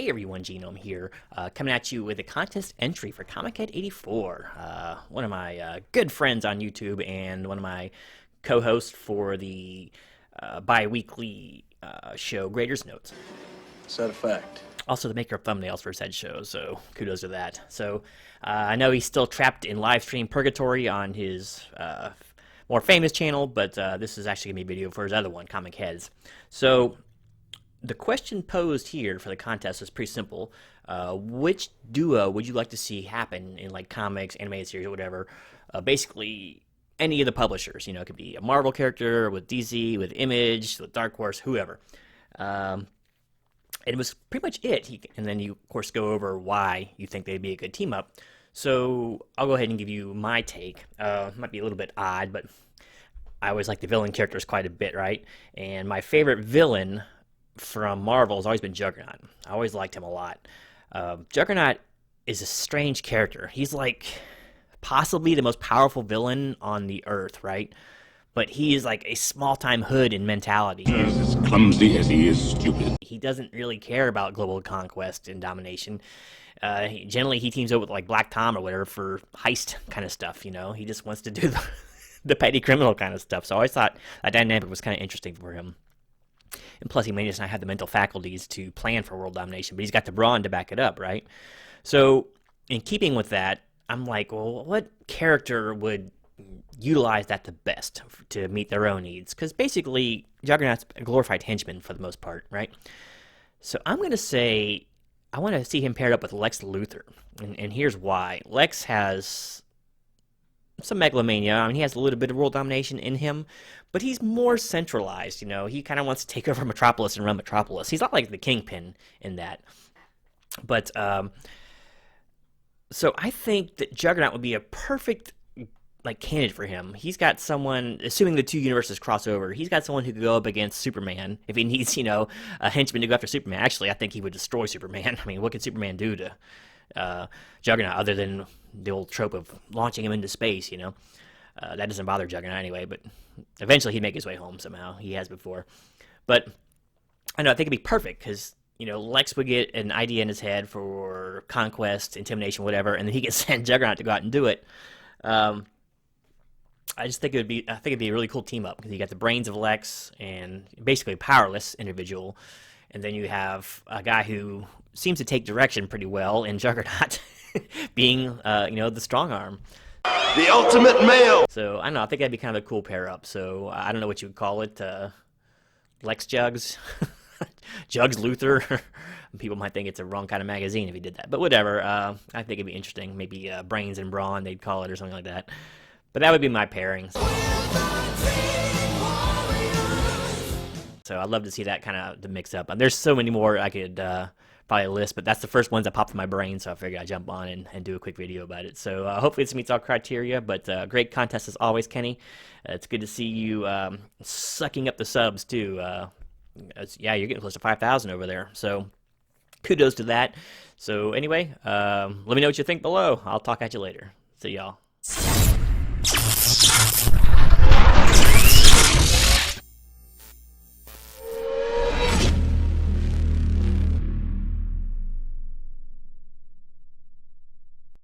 Hey everyone, Genome here, coming at you with a contest entry for ComicHeadz 84. One of my good friends on YouTube and one of my co-hosts for the bi-weekly show Grader's Notes. Is that a fact? Also the maker of thumbnails for said show, so kudos to that. So I know he's still trapped in live stream purgatory on his more famous channel, but this is actually going to be a video for his other one, ComicHeadz. So the question posed here for the contest is pretty simple. Which duo would you like to see happen in like comics, animated series, or whatever? Basically, any of the publishers. You know, it could be a Marvel character with DC, with Image, with Dark Horse, whoever. And it was pretty much it. And then you, of course, go over why you think they'd be a good team up. So I'll go ahead and give you my take. It might be a little bit odd, but I always like the villain characters quite a bit, right? And my favorite villain from Marvel has always been Juggernaut. I always liked him a lot. Juggernaut is a strange character. He's like possibly the most powerful villain on the earth, right? But he is like a small-time hood in mentality. As clumsy as he is stupid. He doesn't really care about global conquest and domination. Generally, he teams up with like Black Tom or whatever for heist kind of stuff, you know? He just wants to do the petty criminal kind of stuff. So I always thought that dynamic was kind of interesting for him. And plus, he may just not have the mental faculties to plan for world domination, but he's got the brawn to back it up, right? So, in keeping with that, I'm like, well, what character would utilize that the best to meet their own needs? Because basically, Juggernaut's a glorified henchman for the most part, right? So I'm going to say, I want to see him paired up with Lex Luthor. And here's why. Lex has some megalomania. I mean, he has a little bit of world domination in him, but he's more centralized, you know. He kind of wants to take over Metropolis and run Metropolis. He's not like the Kingpin in that. But, so I think that Juggernaut would be a perfect, like, candidate for him. He's got someone, assuming the two universes cross over, he's got someone who could go up against Superman if he needs, you know, a henchman to go after Superman. Actually, I think he would destroy Superman. I mean, what could Superman do to Juggernaut other than the old trope of launching him into space, you know? That doesn't bother Juggernaut anyway, but eventually he'd make his way home somehow. He has before. But I know, I think it'd be perfect because, you know, Lex would get an idea in his head for conquest, intimidation, whatever, and then he could send Juggernaut to go out and do it. I just think it'd be a really cool team up because you got the brains of Lex and basically a powerless individual, and then you have a guy who seems to take direction pretty well in Juggernaut, being you know, the strong arm. The ultimate male! So, I don't know, I think that'd be kind of a cool pair up. So, I don't know what you would call it. Lex Jugs? Jugs Luthor? People might think it's a wrong kind of magazine if he did that. But whatever, I think it'd be interesting. Maybe Brains and Brawn, they'd call it, or something like that. But that would be my pairings. So, I'd love to see that kind of the mix up. And there's so many more I could probably list, but that's the first ones that popped in my brain, so I figured I'd jump on and do a quick video about it. So hopefully this meets all criteria, but great contest as always, Kenny. It's good to see you sucking up the subs, too. Yeah, you're getting close to 5,000 over there, so kudos to that. So anyway, let me know what you think below. I'll talk at you later. See y'all.